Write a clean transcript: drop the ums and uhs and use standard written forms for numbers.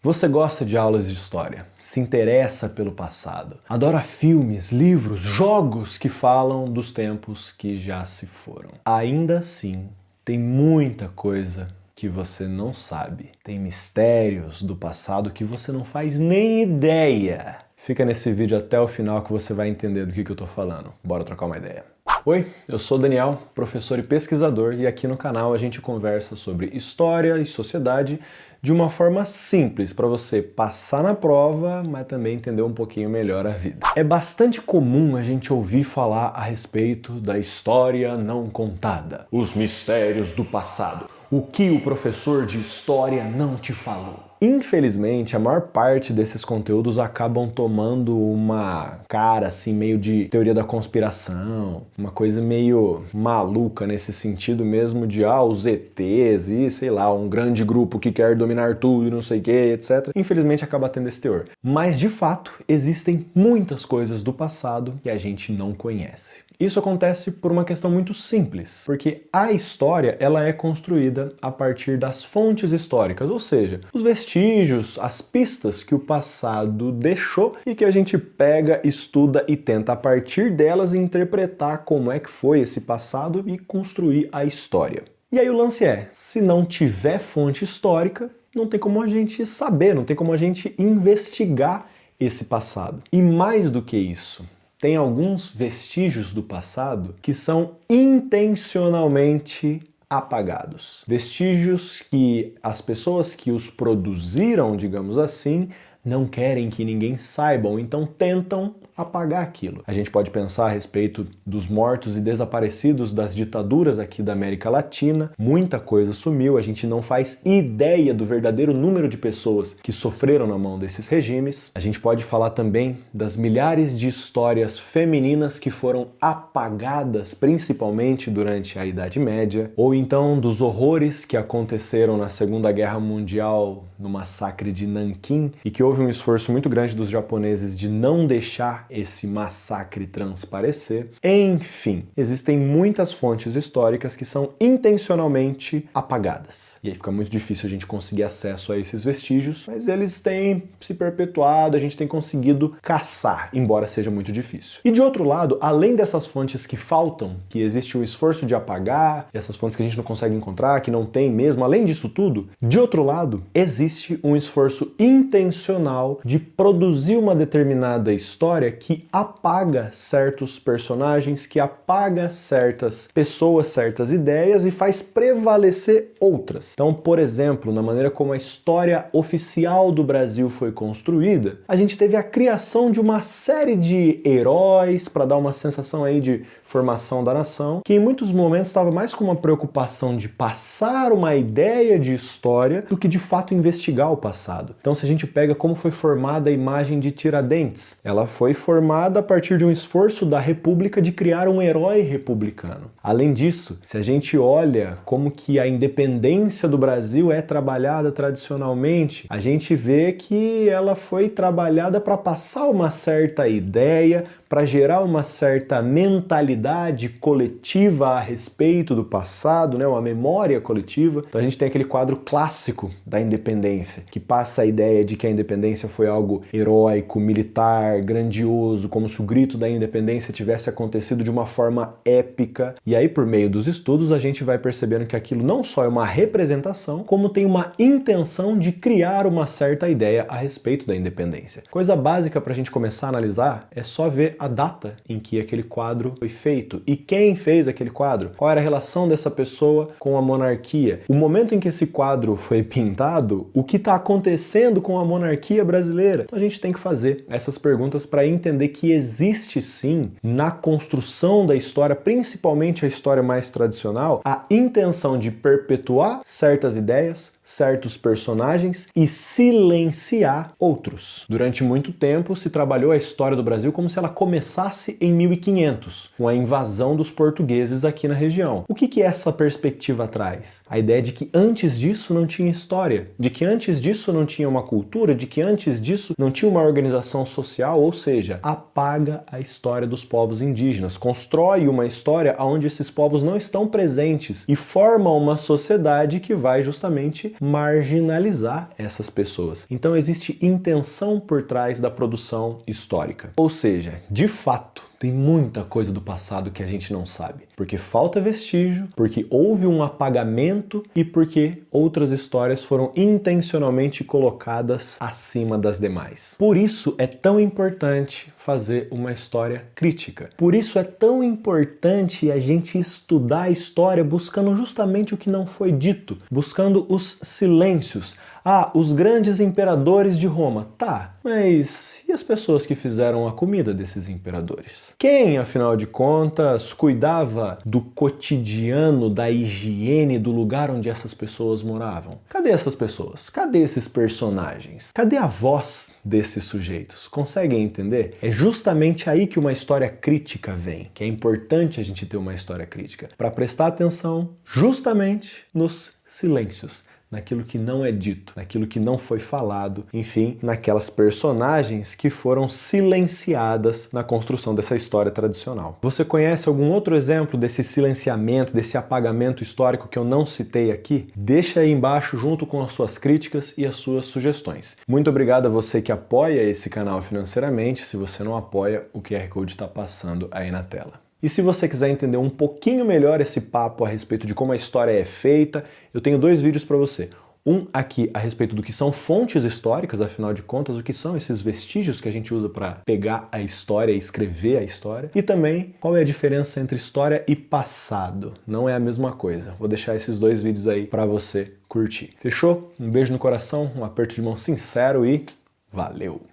Você gosta de aulas de história, se interessa pelo passado, adora filmes, livros, jogos que falam dos tempos que já se foram. Ainda assim, tem muita coisa que você não sabe. Tem mistérios do passado que você não faz nem ideia. Fica nesse vídeo até o final que você vai entender do que eu tô falando. Bora trocar uma ideia. Oi, eu sou o Daniel, professor e pesquisador, e aqui no canal a gente conversa sobre história e sociedade de uma forma simples para você passar na prova, mas também entender um pouquinho melhor a vida. É bastante comum a gente ouvir falar a respeito da história não contada, os mistérios do passado, o que o professor de história não te falou. Infelizmente, a maior parte desses conteúdos acabam tomando uma cara assim meio de teoria da conspiração, uma coisa meio maluca nesse sentido mesmo de os ETs e sei lá, um grande grupo que quer dominar tudo e não sei o que, etc. Infelizmente acaba tendo esse teor. Mas de fato, existem muitas coisas do passado que a gente não conhece. Isso acontece por uma questão muito simples, porque a história ela é construída a partir das fontes históricas, ou seja, os vestígios, as pistas que o passado deixou e que a gente pega, estuda e tenta a partir delas interpretar como é que foi esse passado e construir a história. E aí o lance é, se não tiver fonte histórica, não tem como a gente saber, não tem como a gente investigar esse passado. E mais do que isso, tem alguns vestígios do passado que são intencionalmente apagados. Vestígios que as pessoas que os produziram, digamos assim, não querem que ninguém saiba, ou então tentam apagar aquilo. A gente pode pensar a respeito dos mortos e desaparecidos das ditaduras aqui da América Latina. Muita coisa sumiu, a gente não faz ideia do verdadeiro número de pessoas que sofreram na mão desses regimes. A gente pode falar também das milhares de histórias femininas que foram apagadas, principalmente durante a Idade Média, ou então dos horrores que aconteceram na Segunda Guerra Mundial, no massacre de Nanquim, e que houve um esforço muito grande dos japoneses de não deixar esse massacre transparecer. Enfim, existem muitas fontes históricas que são intencionalmente apagadas. E aí fica muito difícil a gente conseguir acesso a esses vestígios, mas eles têm se perpetuado, a gente tem conseguido caçar, embora seja muito difícil. E de outro lado, além dessas fontes que faltam, que existe o esforço de apagar, essas fontes que a gente não consegue encontrar, que não tem mesmo, além disso tudo, de outro lado, existe um esforço intencional de produzir uma determinada história que apaga certos personagens, que apaga certas pessoas, certas ideias e faz prevalecer outras. Então, por exemplo, na maneira como a história oficial do Brasil foi construída, a gente teve a criação de uma série de heróis para dar uma sensação aí de formação da nação, que em muitos momentos estava mais com uma preocupação de passar uma ideia de história do que de fato investigar o passado. Então, se a gente pega como foi formada a imagem de Tiradentes, ela foi formada a partir de um esforço da República de criar um herói republicano. Além disso, se a gente olha como que a independência do Brasil é trabalhada tradicionalmente, a gente vê que ela foi trabalhada para passar uma certa ideia, para gerar uma certa mentalidade coletiva a respeito do passado, né, uma memória coletiva. Então a gente tem aquele quadro clássico da independência, que passa a ideia de que a independência foi algo heróico, militar, grandioso, como se o grito da independência tivesse acontecido de uma forma épica. E aí, por meio dos estudos, a gente vai percebendo que aquilo não só é uma representação, como tem uma intenção de criar uma certa ideia a respeito da independência. Coisa básica para a gente começar a analisar é só ver a data em que aquele quadro foi feito e quem fez aquele quadro, qual era a relação dessa pessoa com a monarquia, o momento em que esse quadro foi pintado, o que está acontecendo com a monarquia brasileira. Então a gente tem que fazer essas perguntas para entender que existe sim na construção da história, principalmente a história mais tradicional, a intenção de perpetuar certas ideias, certos personagens e silenciar outros. Durante muito tempo se trabalhou a história do Brasil como se ela começasse em 1500, com a invasão dos portugueses aqui na região. O que essa perspectiva traz? A ideia de que antes disso não tinha história, de que antes disso não tinha uma cultura, de que antes disso não tinha uma organização social, ou seja, apaga a história dos povos indígenas, constrói uma história onde esses povos não estão presentes e forma uma sociedade que vai justamente marginalizar essas pessoas. Então existe intenção por trás da produção histórica. Ou seja, de fato, tem muita coisa do passado que a gente não sabe. Porque falta vestígio, porque houve um apagamento e porque outras histórias foram intencionalmente colocadas acima das demais. Por isso é tão importante fazer uma história crítica. Por isso é tão importante a gente estudar a história buscando justamente o que não foi dito, buscando os silêncios. Ah, os grandes imperadores de Roma. Tá, mas e as pessoas que fizeram a comida desses imperadores? Quem, afinal de contas, cuidava do cotidiano, da higiene do lugar onde essas pessoas moravam? Cadê essas pessoas? Cadê esses personagens? Cadê a voz desses sujeitos? Conseguem entender? É justamente aí que uma história crítica vem, que é importante a gente ter uma história crítica, para prestar atenção justamente nos silêncios, naquilo que não é dito, naquilo que não foi falado, enfim, naquelas personagens que foram silenciadas na construção dessa história tradicional. Você conhece algum outro exemplo desse silenciamento, desse apagamento histórico que eu não citei aqui? Deixa aí embaixo junto com as suas críticas e as suas sugestões. Muito obrigado a você que apoia esse canal financeiramente. Se você não apoia, o QR Code está passando aí na tela. E se você quiser entender um pouquinho melhor esse papo a respeito de como a história é feita, eu tenho 2 vídeos para você. Um aqui a respeito do que são fontes históricas, afinal de contas, o que são esses vestígios que a gente usa para pegar a história e escrever a história. E também qual é a diferença entre história e passado. Não é a mesma coisa. Vou deixar esses 2 vídeos aí para você curtir. Fechou? Um beijo no coração, um aperto de mão sincero e valeu!